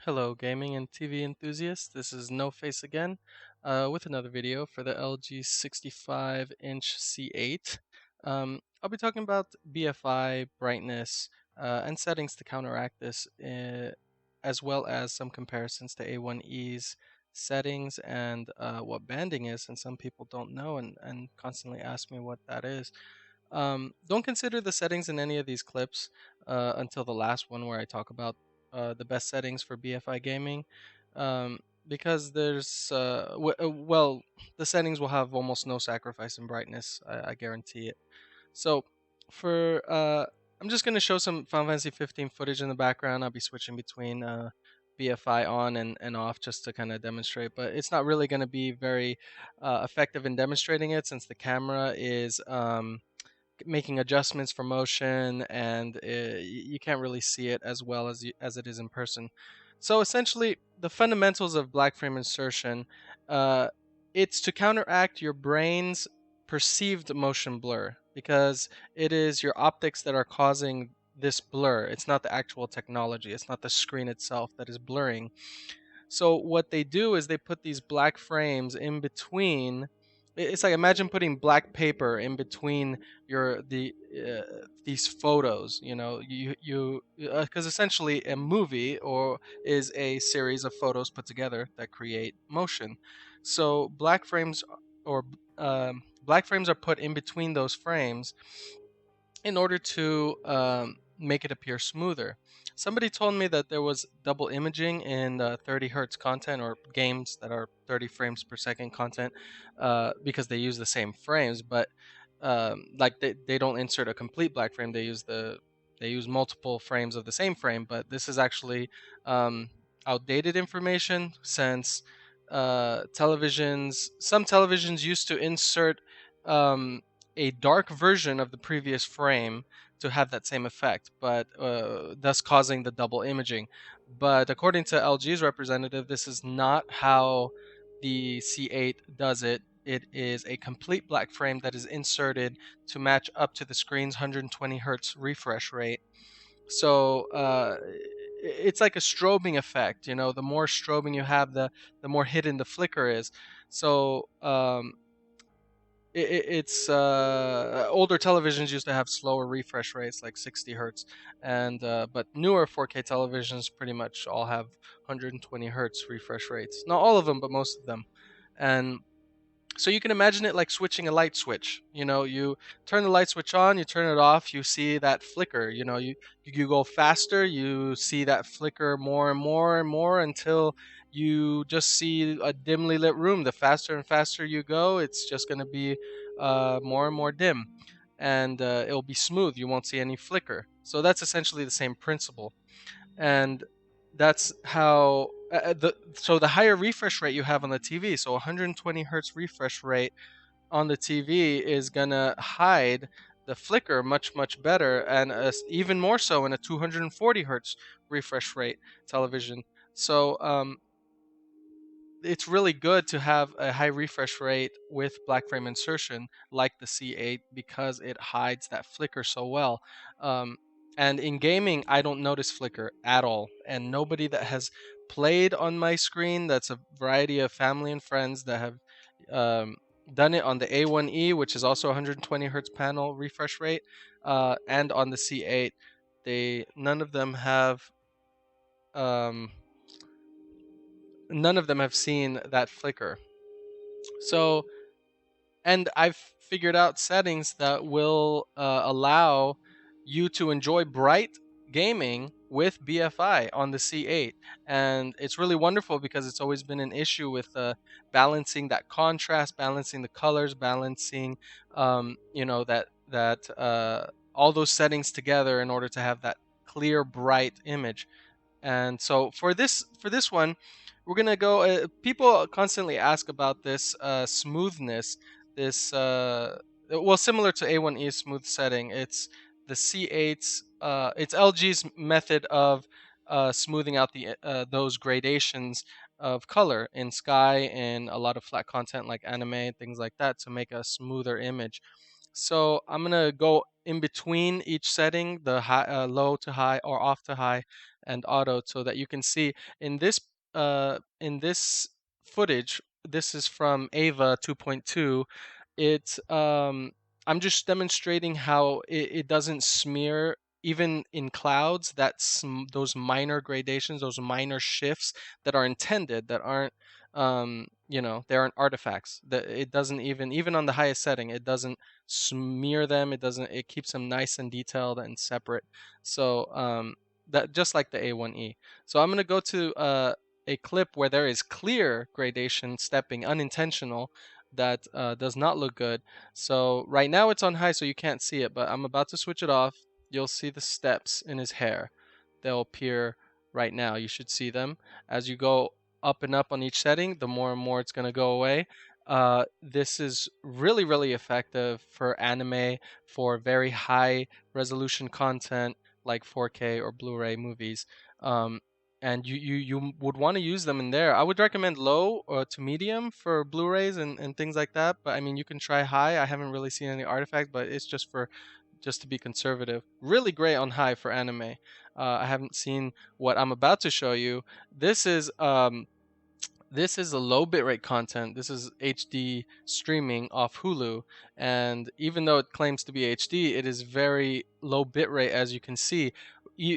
Hello, gaming and TV enthusiasts. This is No Face again with another video for the LG 65-inch C8. I'll be talking about BFI, brightness, and settings to counteract this, as well as some comparisons to A1E's settings and what banding is, and some people don't know and constantly ask me what that is. Don't consider the settings in any of these clips until the last one where I talk about the best settings for BFI gaming, um, because well, the settings will have almost no sacrifice in brightness. I guarantee it. So for I'm just gonna show some Final Fantasy 15 footage in the background. I'll be switching between BFI on and off just to kind of demonstrate, but it's not really going to be very effective in demonstrating it since the camera is making adjustments for motion, and you can't really see it as well as it is in person. So essentially, the fundamentals of black frame insertion, uh, it's to counteract your brain's perceived motion blur because it is your optics that are causing this blur. It's not the actual technology. It's not the screen itself that is blurring. So what they do is they put these black frames in between. It's like imagine putting black paper in between these photos. You because essentially a movie or is a series of photos put together that create motion. So black frames are put in between those frames in order to make it appear smoother. Somebody told me that there was double imaging in 30 hertz content or games that are 30 frames per second content because they use the same frames, but like they don't insert a complete black frame. They use multiple frames of the same frame, but this is actually um, outdated information since some televisions used to insert um, a dark version of the previous frame to have that same effect, but thus causing the double imaging. But according to LG's representative, this is not how the C8 does it. It is a complete black frame that is inserted to match up to the screen's 120 hertz refresh rate. So it's like a strobing effect. The more strobing you have, the more hidden the flicker is. So it's older televisions used to have slower refresh rates like 60 hertz, and but newer 4K televisions pretty much all have 120 hertz refresh rates. Not all of them, but most of them. And so you can imagine it like switching a light switch. You turn the light switch on, you turn it off, you see that flicker. You go faster, you see that flicker more and more and more until you just see a dimly lit room. The faster and faster you go, it's just going to be more and more dim, and it'll be smooth. You won't see any flicker. So that's essentially the same principle, and that's how the higher refresh rate you have on the TV, so 120 hertz refresh rate on the TV is gonna hide the flicker much better, and even more so in a 240 hertz refresh rate television. So it's really good to have a high refresh rate with black frame insertion like the C8 because it hides that flicker so well. Um, and in gaming, I don't notice flicker at all. And nobody that has played on my screen, that's a variety of family and friends that have um, done it on the A1E, which is also 120 hertz panel refresh rate, and on the C8, none of them have. Um, None of them have seen that flicker. So, and I've figured out settings that will allow you to enjoy bright gaming with BFI on the C8, and it's really wonderful because it's always been an issue with balancing that contrast, balancing the colors, balancing that all those settings together in order to have that clear, bright image. And so for this one, we're gonna go. People constantly ask about this smoothness. This well, similar to A1E smooth setting. It's the C8's. It's LG's method of smoothing out those gradations of color in sky and a lot of flat content like anime, things like that, to make a smoother image. So I'm gonna go in between each setting, the high, low to high or off to high, and auto so that you can see in this footage. This is from Ava 2.2. It's I'm just demonstrating how it doesn't smear even in clouds. That's those minor gradations, those minor shifts that are intended, that aren't they aren't artifacts. That it doesn't even on the highest setting, it doesn't smear them. It keeps them nice and detailed and separate. So that just like the A1E. So I'm gonna go to a clip where there is clear gradation stepping, unintentional, that does not look good. So right now it's on high, so you can't see it, but I'm about to switch it off. You'll see the steps in his hair. They'll appear right now. You should see them as you go up and up on each setting. The more and more it's going to go away. This is really, really effective for anime, for very high resolution content like 4K or Blu-ray movies. And you would want to use them in there. I would recommend low to medium for Blu-rays and things like that. But I mean, you can try high. I haven't really seen any artifacts, but it's just to be conservative. Really great on high for anime. I haven't seen what I'm about to show you. This is a low bitrate content. This is HD streaming off Hulu, and even though it claims to be HD, it is very low bitrate, as you can see.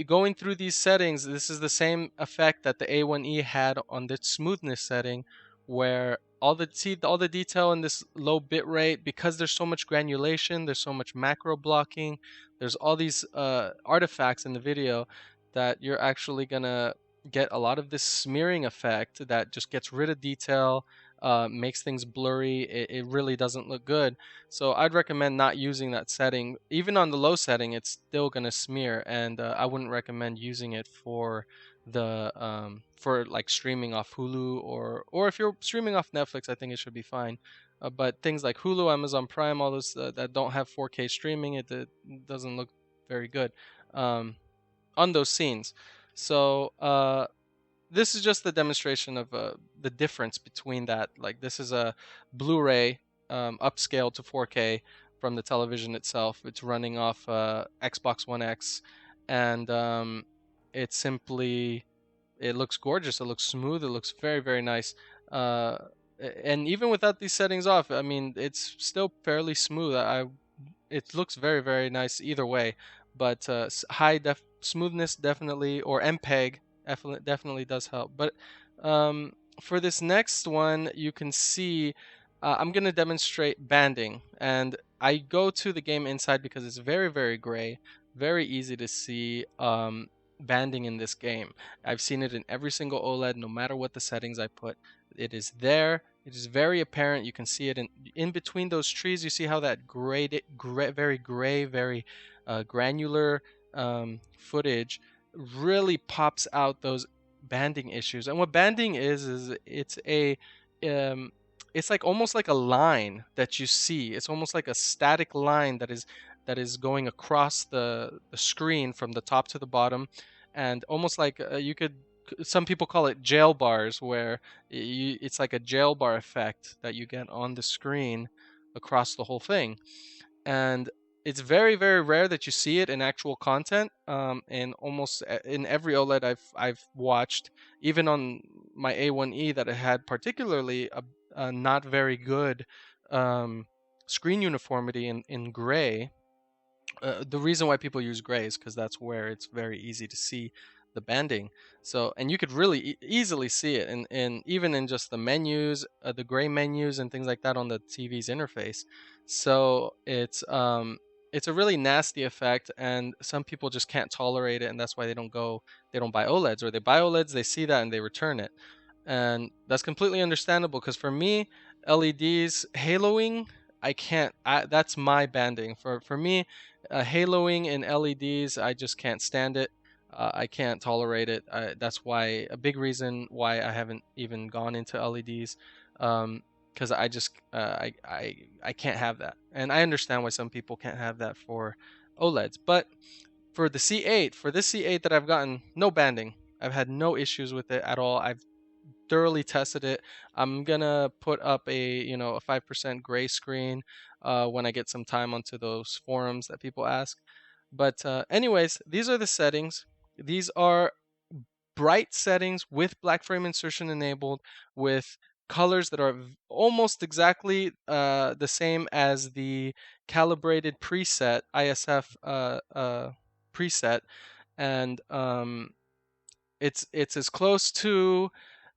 Going through these settings, this is the same effect that the A1E had on the smoothness setting, where all the detail in this low bitrate, because there's so much granulation, there's so much macro blocking, there's all these artifacts in the video that you're actually gonna get a lot of this smearing effect that just gets rid of detail, makes things blurry. It really doesn't look good. So I'd recommend not using that setting. Even on the low setting, it's still gonna smear, and I wouldn't recommend using it for like streaming off Hulu, or if you're streaming off Netflix, I think it should be fine. But things like Hulu, Amazon Prime, all those that don't have 4K streaming, it doesn't look very good on those scenes. So this is just the demonstration of the difference between that. Like, this is a Blu-ray upscaled to 4K from the television itself. It's running off Xbox One X, and it looks gorgeous. It looks smooth. It looks very, very nice. Uh, and even without these settings off, I mean, it's still fairly smooth. It looks very, very nice either way. But high smoothness definitely, or MPEG definitely does help. But for this next one, you can see I'm going to demonstrate banding. And I go to the game inside because it's very, very gray, very easy to see banding in this game. I've seen it in every single OLED, no matter what the settings I put. It is there. It is very apparent. You can see it in between those trees. You see how that very gray, very granular footage really pops out those banding issues. And what banding is um, it's like almost like a line that you see. It's almost like a static line that is going across the screen from the top to the bottom, and almost like some people call it jail bars, where it's like a jail bar effect that you get on the screen across the whole thing. And it's very, very rare that you see it in actual content. And almost in every OLED I've watched, even on my A1E that it had particularly a not very good um, screen uniformity in gray. The reason why people use gray is because that's where it's very easy to see the banding. So, and you could really easily see it in even in just the menus, the gray menus and things like that on the TV's interface. So it's a really nasty effect, and some people just can't tolerate it, and that's why they don't buy OLEDs, or they buy OLEDs, they see that and they return it. And that's completely understandable, because for me, LEDs haloing, I can't. That's my banding. For me, haloing in LEDs, I just can't stand it. I can't tolerate it. That's why a big reason why I haven't even gone into LEDs, because I can't have that, and I understand why some people can't have that for OLEDs. But for this C8 that I've gotten, no banding. I've had no issues with it at all. I've thoroughly tested it. I'm gonna put up a 5% gray screen when I get some time onto those forums that people ask. But anyways, these are the settings. These are bright settings with black frame insertion enabled, with colors that are almost exactly the same as the calibrated preset ISF preset, and it's as close to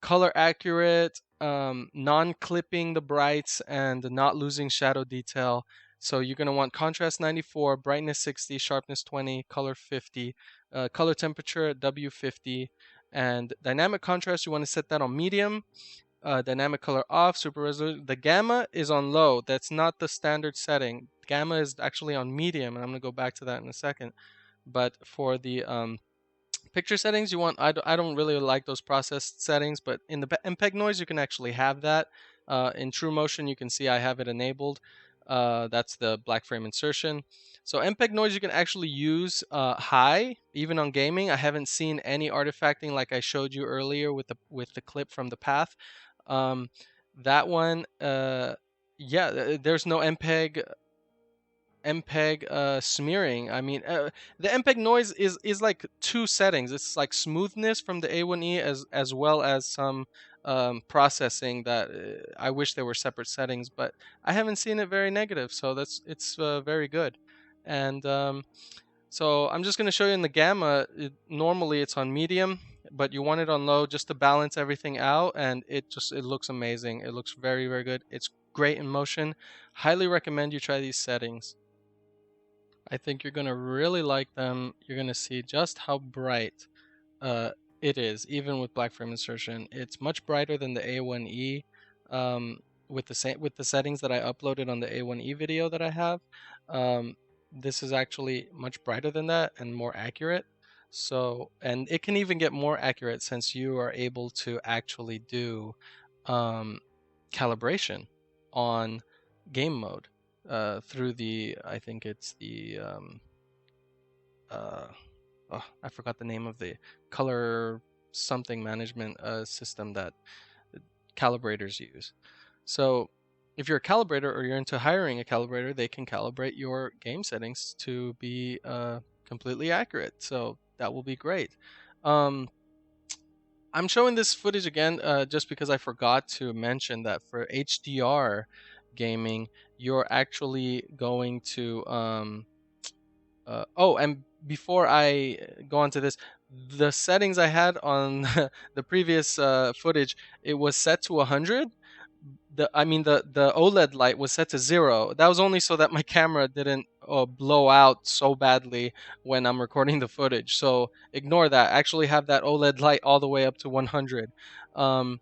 color accurate, non-clipping the brights and not losing shadow detail. So you're going to want contrast 94, brightness 60, sharpness 20, color 50, color temperature at W50, and dynamic contrast you want to set that on medium. Dynamic color off, super resolution. The gamma is on low. That's not the standard setting. Gamma is actually on medium, and I'm going to go back to that in a second. But for the picture settings, you want I don't really like those process settings, but in the MPEG noise you can actually have that. In True Motion you can see I have it enabled. That's the black frame insertion. So MPEG noise you can actually use high even on gaming. I haven't seen any artifacting like I showed you earlier with the clip from the path. Um, that one, yeah, there's no MPEG smearing. I mean, the MPEG noise is like two settings. It's like smoothness from the A1E as well as some processing that I wish there were separate settings, but I haven't seen it very negative, so it's very good. And so I'm just going to show you in the gamma. Normally it's on medium, but you want it on low just to balance everything out, and it looks amazing. It looks very, very good. It's great in motion. Highly recommend you try these settings. I think you're gonna really like them. You're gonna see just how bright it is, even with black frame insertion. It's much brighter than the A1E with the settings that I uploaded on the A1E video that I have. This is actually much brighter than that and more accurate. So, and it can even get more accurate since you are able to actually do um, calibration on game mode through I think it's the uh, oh, I forgot the name of the color something management system that calibrators use. So if you're a calibrator or you're into hiring a calibrator, they can calibrate your game settings to be completely accurate. So that will be great. Um, I'm showing this footage again just because I forgot to mention that for HDR gaming, you're actually going to oh, and before I go on to this, the settings I had on the previous footage, it was set to 100. The OLED light was set to 0. That was only so that my camera didn't blow out so badly when I'm recording the footage. So ignore that. Actually have that OLED light all the way up to 100. Um,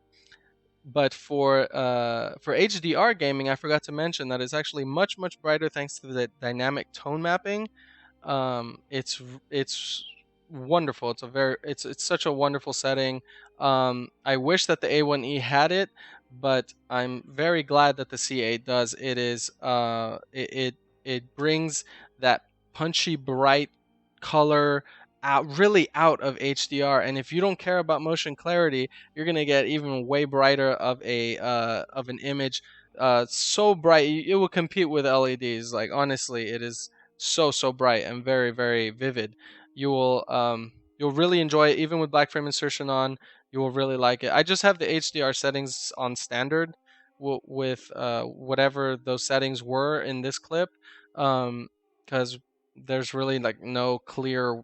but for HDR gaming, I forgot to mention that it's actually much brighter thanks to the dynamic tone mapping. It's wonderful. It's such a wonderful setting. I wish that the A1E had it, but I'm very glad that the C8 does. It brings that punchy bright color really out of HDR, and if you don't care about motion clarity, you're gonna get even way brighter of an image. So bright it will compete with LEDs. Like honestly, it is so bright and very vivid. You'll really enjoy it even with black frame insertion on. You will really like it. I just have the HDR settings on standard with whatever those settings were in this clip, because there's really like no clear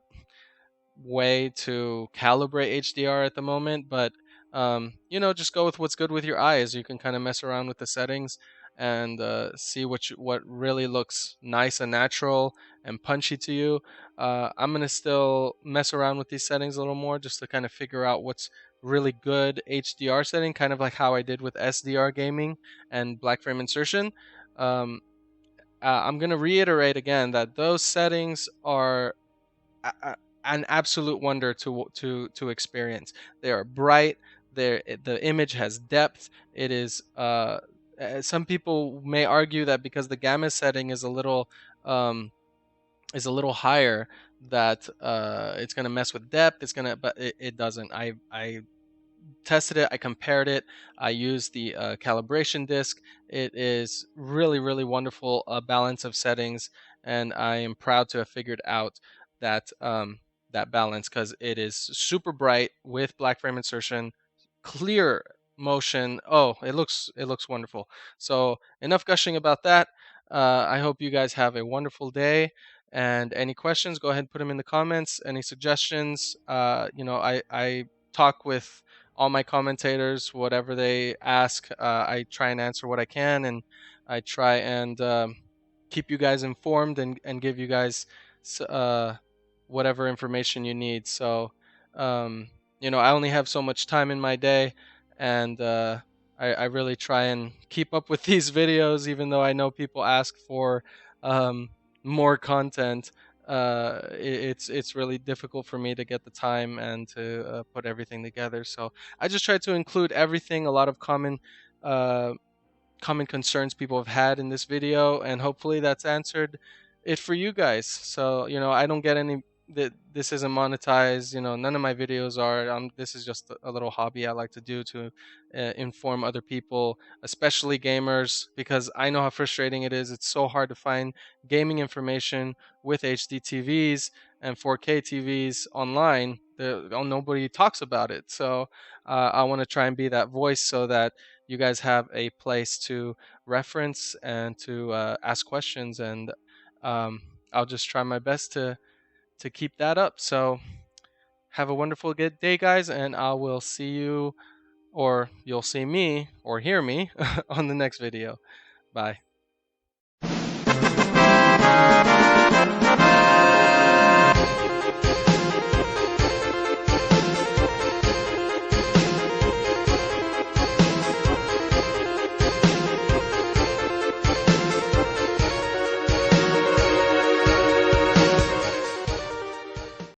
way to calibrate HDR at the moment, but just go with what's good with your eyes. You can kind of mess around with the settings and see what really looks nice and natural and punchy to you. I'm gonna still mess around with these settings a little more just to kind of figure out what's really good HDR setting, kind of like how I did with SDR gaming and black frame insertion. Um, I'm gonna reiterate again that those settings are an absolute wonder to experience. They are bright. The image has depth. It is. Some people may argue that because the gamma setting um, is a little higher, that it's gonna mess with depth. But it doesn't. I tested it. I compared it. I used the calibration disc. It is really wonderful balance of settings, and I am proud to have figured out that that balance, because it is super bright with black frame insertion, clear motion. Oh, it looks wonderful. So enough gushing about that. I hope you guys have a wonderful day. And any questions, go ahead and put them in the comments. Any suggestions? I talk with all my commentators. Whatever they ask, I try and answer what I can, and I try and keep you guys informed, and give you guys whatever information you need. So, I only have so much time in my day, and I really try and keep up with these videos, even though I know people ask for um, more content. It's really difficult for me to get the time and to put everything together. So I just try to include everything, a lot of uh, common concerns people have had in this video, and hopefully that's answered it for you guys. So, I don't get any that this isn't monetized. None of my videos are. This is just a little hobby I like to do to inform other people, especially gamers, because I know how frustrating it is. It's so hard to find gaming information with HD TVs and 4K TVs online. Nobody talks about it. So I want to try and be that voice, so that you guys have a place to reference and to ask questions, and um, I'll just try my best to keep that up. So have a wonderful good day, guys, and I will see you, or you'll see me or hear me on the next video. Bye.